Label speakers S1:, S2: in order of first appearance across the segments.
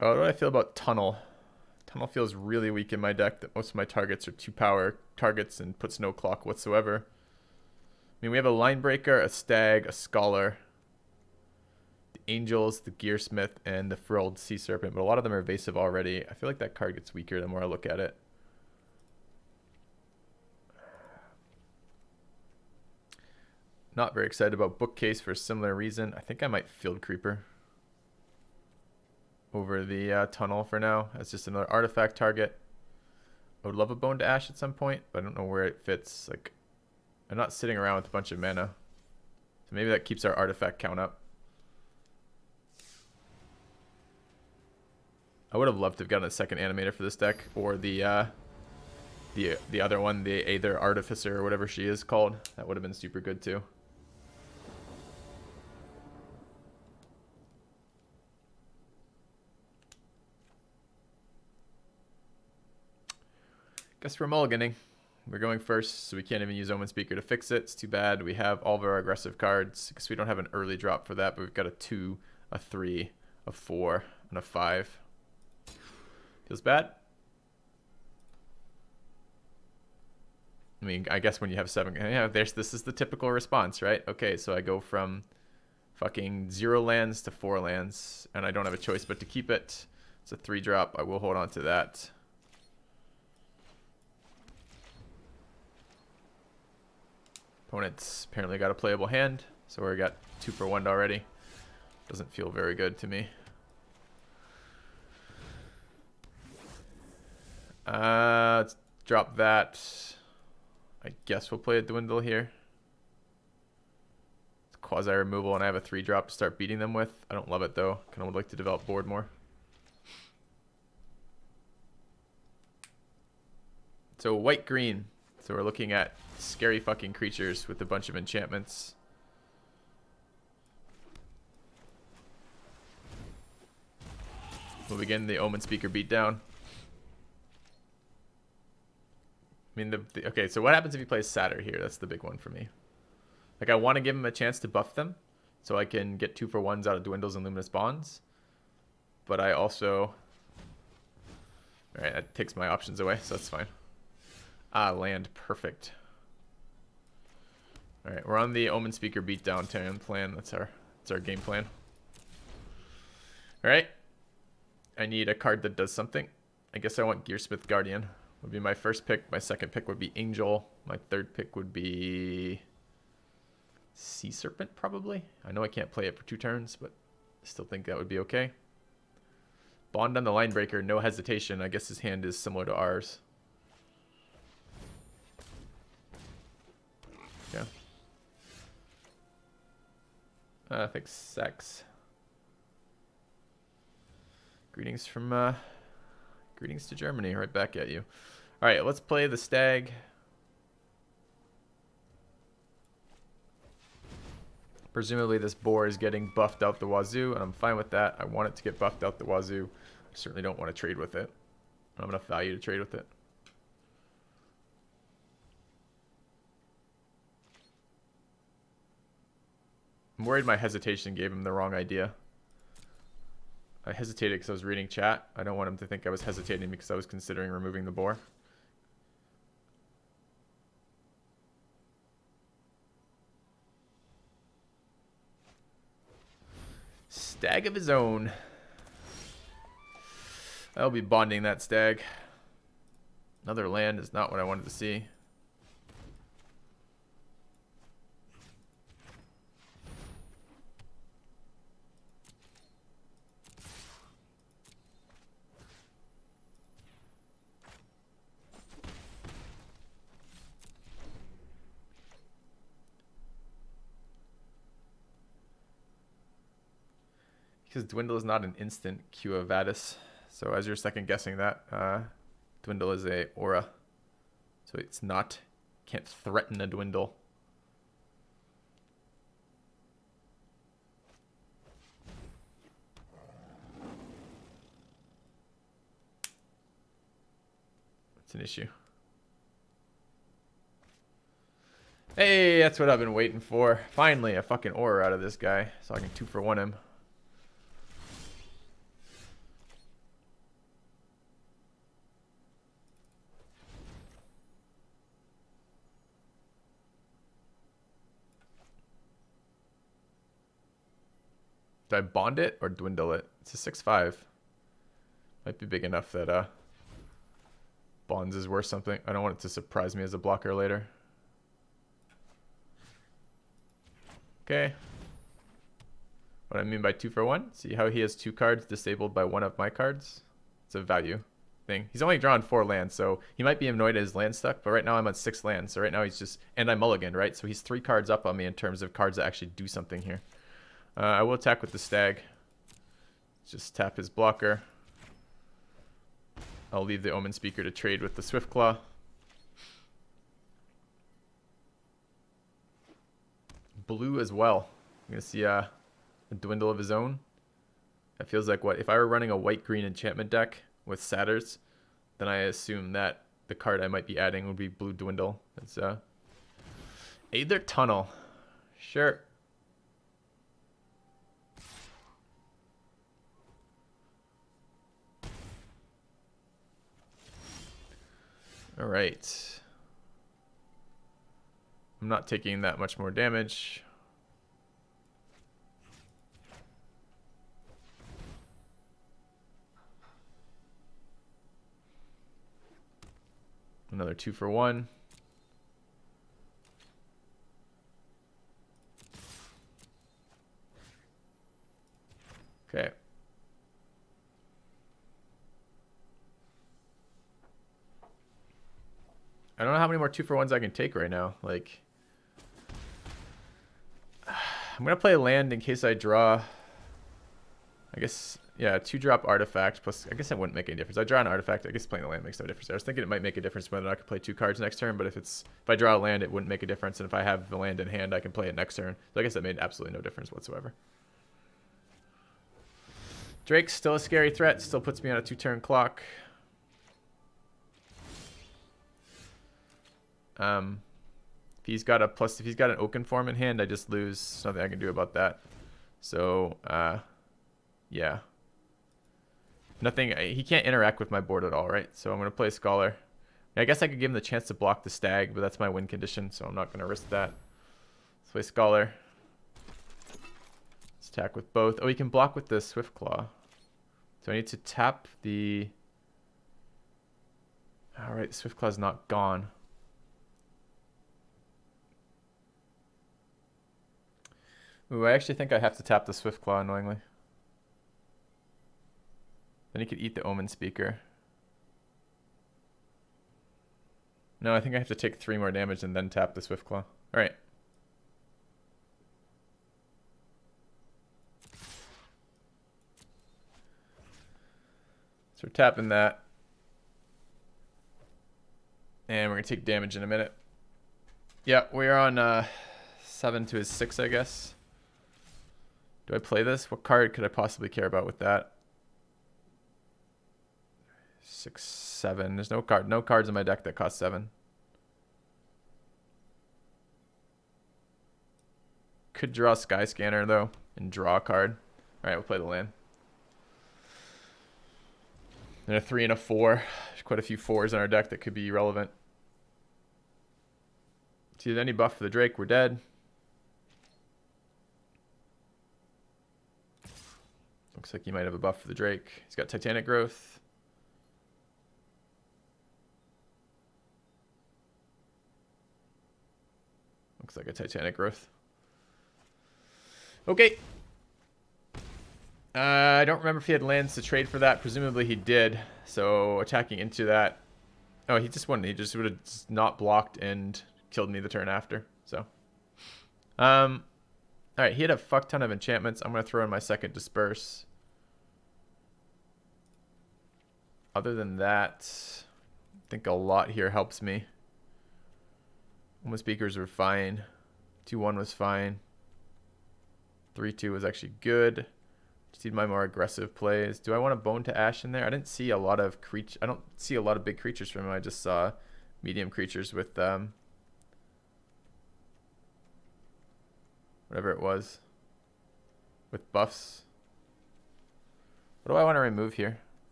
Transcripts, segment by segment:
S1: So how do I feel about Tunnel? Tunnel feels really weak in my deck. That most of my targets are 2-power targets and puts no clock whatsoever. I mean, we have a Line Breaker, a Stag, a Scholar, the Angels, the Gearsmith, and the Frilled Sea Serpent, but a lot of them are evasive already. I feel like that card gets weaker the more I look at it. Not very excited about Bookcase for a similar reason. I think I might Field Creeper over the Tunnel for now. That's just another artifact target. I would love a Bone to Ash at some point, but I don't know where it fits. Like, I'm not sitting around with a bunch of mana. So maybe that keeps our artifact count up. I would have loved to have gotten a second animator for this deck, or the other one, the Aether Artificer or whatever she is called. That would have been super good too. Guess we're mulliganing. We're going first, so we can't even use Omen Speaker to fix it. It's too bad. We have all of our aggressive cards because we don't have an early drop for that, but we've got a 2, a 3, a 4, and a 5. Feels bad. I mean, I guess when you have 7, yeah, this is the typical response, right? Okay, so I go from fucking 0 lands to 4 lands, and I don't have a choice but to keep it. It's a 3-drop. I will hold on to that. Opponent's apparently got a playable hand, so we got 2 for 1 already. Doesn't feel very good to me. Let's drop that. I guess we'll play a Dwindle here. It's quasi removal, and I have a 3-drop to start beating them with. I don't love it though. Kind of would like to develop board more. So white green. So we're looking at scary fucking creatures with a bunch of enchantments. We'll begin the Omen Speaker beatdown. I mean, okay, so what happens if he plays Satyr here? That's the big one for me. Like, I want to give him a chance to buff them so I can get 2 for 1s out of Dwindles and Luminous Bonds. But I also... Alright, that takes my options away, so that's fine. Ah, land. Perfect. Alright, we're on the Omen Speaker beatdown turn plan. That's our game plan. Alright. I need a card that does something. I guess I want Gearsmith Guardian. Would be my first pick. My second pick would be Angel. My third pick would be Sea Serpent, probably. I know I can't play it for 2 turns, but I still think that would be okay. Bond on the Line Breaker, no hesitation. I guess his hand is similar to ours. Yeah. I think sex. Greetings from greetings to Germany, right back at you. All right, let's play the Stag. Presumably this boar is getting buffed out the wazoo, and I'm fine with that. I want it to get buffed out the wazoo. I certainly don't want to trade with it. I don't have enough value to trade with it. I'm worried my hesitation gave him the wrong idea. I hesitated because I was reading chat. I don't want him to think I was hesitating because I was considering removing the boar. Stag of his own. I'll be bonding that stag. Another land is not what I wanted to see. Because Dwindle is not an instant Q of Vadis. So as you're second guessing that, Dwindle is a aura. So it's not, can't threaten a Dwindle. It's an issue. Hey, that's what I've been waiting for. Finally, a fucking aura out of this guy, so I can 2 for 1 him. Do I bond it or dwindle it? It's a 6/5. Might be big enough that bonds is worth something. I don't want it to surprise me as a blocker later. Okay. What I mean by 2 for 1? See how he has 2 cards disabled by 1 of my cards? It's a value thing. He's only drawn 4 lands, so he might be annoyed at his land stuck, but right now I'm on 6 lands, so right now he's just... And I mulliganed, right? So he's 3 cards up on me in terms of cards that actually do something here. I will attack with the stag. Just tap his blocker. I'll leave the Omen Speaker to trade with the Swiftclaw. Blue as well. I'm going to see a dwindle of his own. That feels like what? If I were running a white-green enchantment deck with Satyrs, then I assume that the card I might be adding would be blue dwindle. It's Aether Tunnel. Sure. All right. I'm not taking that much more damage. Another 2 for 1. Okay. I don't know how many more 2 for 1s I can take right now. Like, I'm going to play a land in case I draw. I guess, yeah, 2-drop artifact. Plus, I guess it wouldn't make any difference. I draw an artifact. I guess playing the land makes no difference. I was thinking it might make a difference whether I could play 2 cards next turn. But if I draw a land, it wouldn't make a difference. And if I have the land in hand, I can play it next turn. So I guess that made absolutely no difference whatsoever. Drake's still a scary threat. Still puts me on a 2-turn clock. If he's got an Oaken Form in hand, I just lose. There's nothing I can do about that. So, yeah. Nothing. He can't interact with my board at all, right? So I'm going to play Scholar. I guess I could give him the chance to block the Stag, but that's my win condition, so I'm not going to risk that. Let's play Scholar. Let's attack with both. Oh, he can block with the Swiftclaw. So I need to tap the... Alright, the Swiftclaw's not gone. Ooh, I actually think I have to tap the Swiftclaw, annoyingly. Then he could eat the Omen Speaker. No, I think I have to take 3 more damage and then tap the Swiftclaw. Alright. So we're tapping that. And we're going to take damage in a minute. Yeah, we're on 7 to his 6, I guess. Do I play this? What card could I possibly care about with that? 6, 7. There's no cards in my deck that cost 7. Could draw Sky Scanner though and draw a card. Alright, we'll play the land. And a 3 and a 4. There's quite a few 4s in our deck that could be relevant. See, there's any buff for the Drake, we're dead. Looks like he might have a buff for the Drake. He's got Titanic Growth. Looks like a Titanic Growth. Okay. I don't remember if he had lands to trade for that. Presumably he did. So attacking into that. Oh, he just wouldn't. He just would have not blocked and killed me the turn after. So. Alright, he had a fuck ton of enchantments. I'm going to throw in my second Disperse. Other than that, I think a lot here helps me. Omen Speakers were fine. 2-1 was fine. 3-2 was actually good. Just need my more aggressive plays. Do I want a Bone to Ash in there? I didn't see a lot of I don't see a lot of big creatures from him. I just saw medium creatures with whatever it was. With buffs. What do I want to remove here?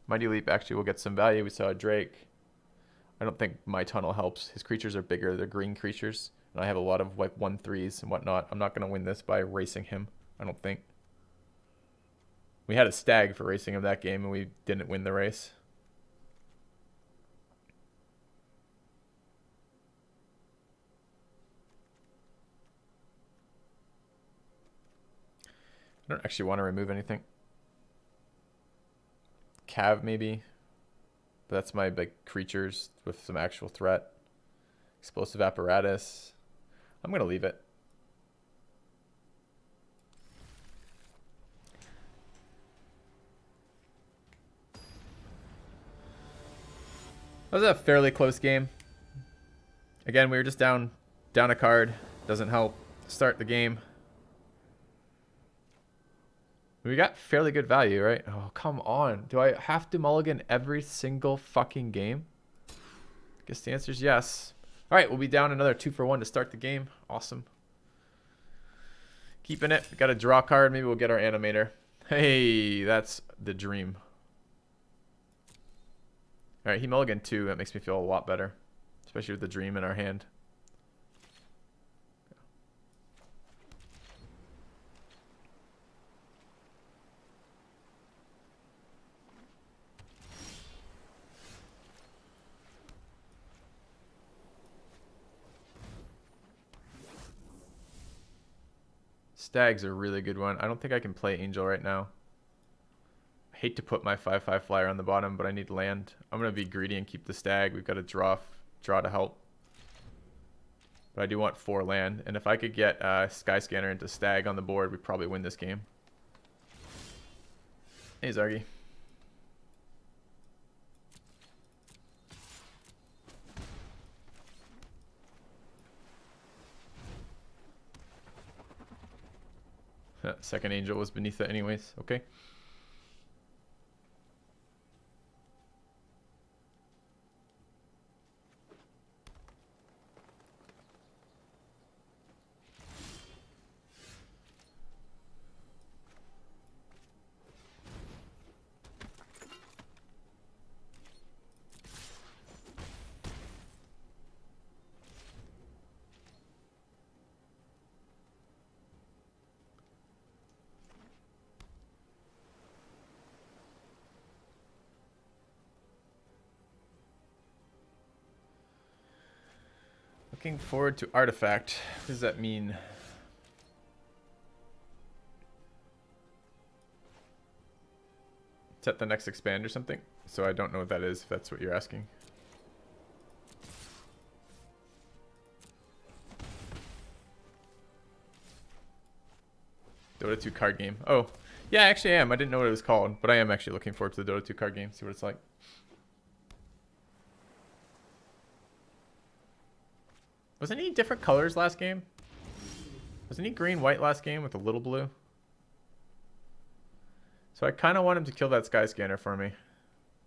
S1: Mighty Leap actually will get some value. We saw a Drake. I don't think my tunnel helps. His creatures are bigger. They're green creatures. And I have a lot of like 1/3s and whatnot. I'm not going to win this by racing him, I don't think. We had a stag for racing him that game, and we didn't win the race. I don't actually want to remove anything. Cav maybe. But that's my big creatures with some actual threat. Explosive apparatus. I'm going to leave it. That was a fairly close game. Again, we were just down a card. Doesn't help start the game. We got fairly good value, right? Oh, come on. Do I have to mulligan every single fucking game? I guess the answer is yes. All right, we'll be down another 2 for 1 to start the game. Awesome. Keeping it. We got a draw card. Maybe we'll get our animator. Hey, that's the dream. All right, he mulliganed 2. That makes me feel a lot better, especially with the dream in our hand. Stag's a really good one. I don't think I can play Angel right now. I hate to put my 5/5 flyer on the bottom, but I need land. I'm going to be greedy and keep the stag. We've got a draw to help. But I do want 4 land. And if I could get Skyscanner into stag on the board, we'd probably win this game. Hey, Zargi. Second Angel was beneath it anyways. Okay. Looking forward to Artifact. What does that mean? Set the next expand or something? So I don't know what that is, if that's what you're asking. Dota 2 card game. Oh, yeah, actually I am. I didn't know what it was called, but I am actually looking forward to the Dota 2 card game. See what it's like. Was any different colors last game? Was any green, white last game with a little blue? So I kind of want him to kill that Skyscanner for me,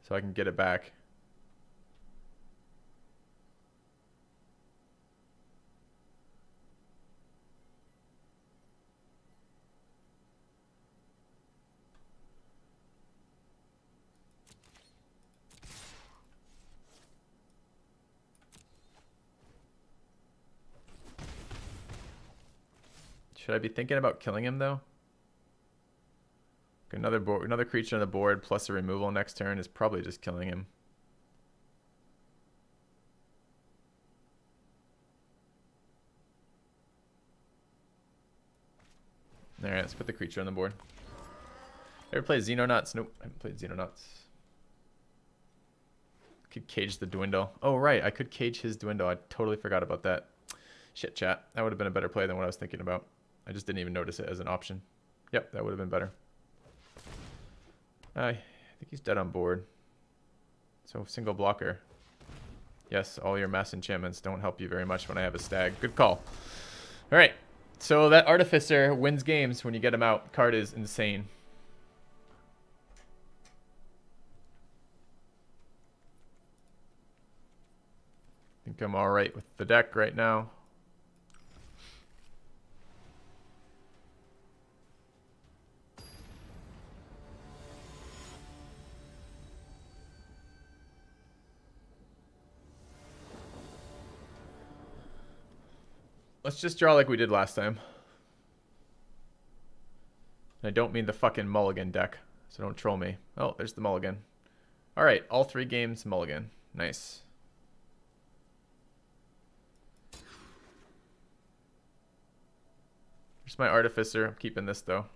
S1: so I can get it back. Should I be thinking about killing him though? Another creature on the board plus a removal next turn is probably just killing him. Alright, let's put the creature on the board. Ever played Xenonauts? Nope, I haven't played Xenonauts. Could cage the Dwindle. Oh right, I could cage his Dwindle. I totally forgot about that. Shit, chat. That would have been a better play than what I was thinking about. I just didn't even notice it as an option. Yep, that would have been better. I think he's dead on board. So single blocker. Yes, all your mass enchantments don't help you very much when I have a stag. Good call. All right. So that Artificer wins games when you get him out. Card is insane. I think I'm all right with the deck right now. Let's just draw like we did last time. And I don't mean the fucking mulligan deck. So don't troll me. Oh, there's the mulligan. All right, all 3 games mulligan. Nice. Here's my artificer. I'm keeping this though.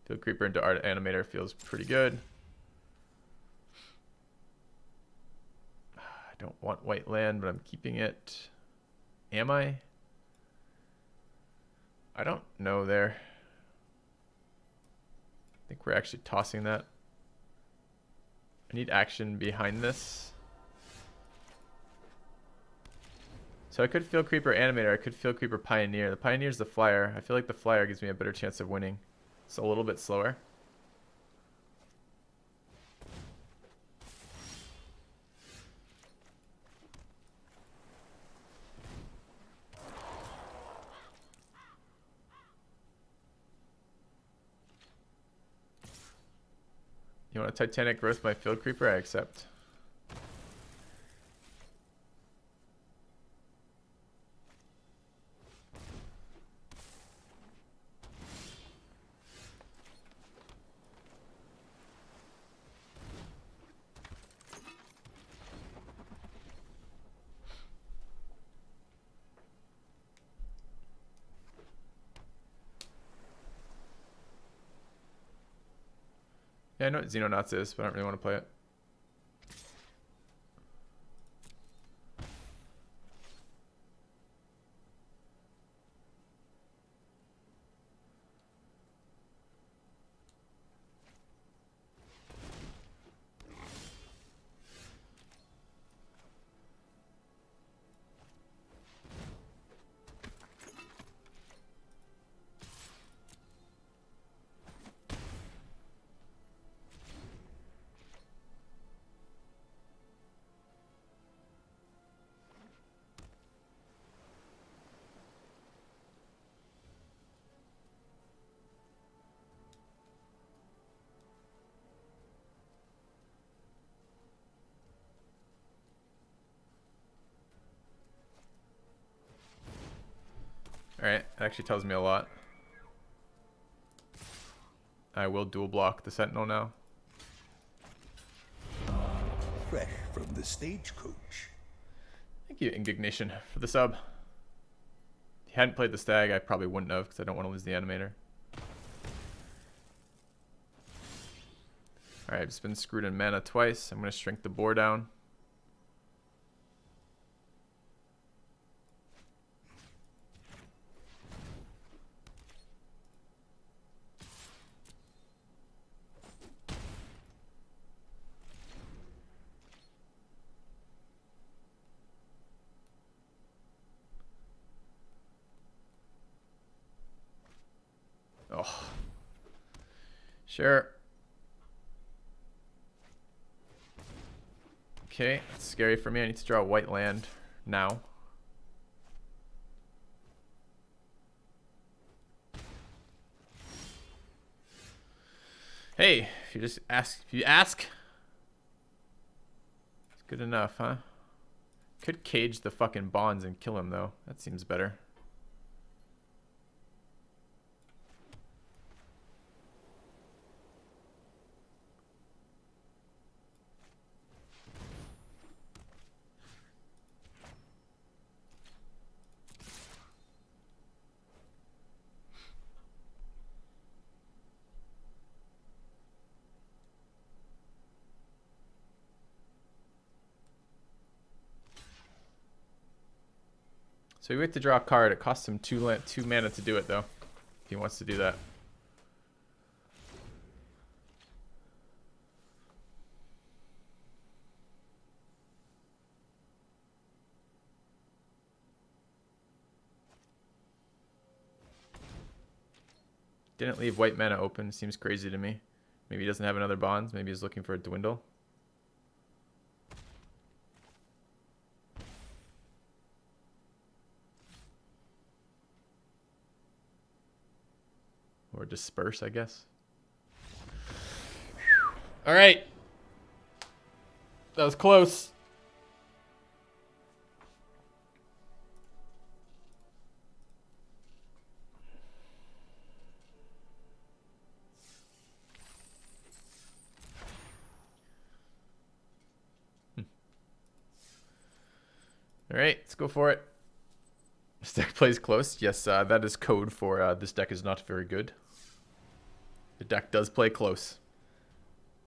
S1: Field creeper into art animator feels pretty good. I don't want white land, but I'm keeping it. Am I? I don't know there. I think we're actually tossing that. I need action behind this. So I could Field Creeper Animator, I could Field Creeper Pioneer. The Pioneer's the flyer. I feel like the flyer gives me a better chance of winning. It's a little bit slower. You want a Titanic Growth my Field Creeper? I accept. Yeah, I know what Xenonauts is, but I don't really want to play it. Alright, that actually tells me a lot. I will dual block the Sentinel now.
S2: Fresh from the stagecoach.
S1: Thank you, Indignation, for the sub. If you hadn't played the Stag, I probably wouldn't have, because I don't want to lose the animator. Alright, I've just been screwed in mana twice. I'm going to shrink the boar down. Oh. Sure. Okay, that's scary for me. I need to draw a white land now. Hey, if you ask, it's good enough, huh? Could cage the fucking bonds and kill him though. That seems better. So we wait to draw a card. It costs him two mana to do it, though, if he wants to do that. Didn't leave white mana open. Seems crazy to me. Maybe he doesn't have another bonds. Maybe he's looking for a dwindle. Or disperse, I guess. All right. That was close. All right, let's go for it. This deck plays close. Yes, that is code for this deck is not very good. The deck does play close.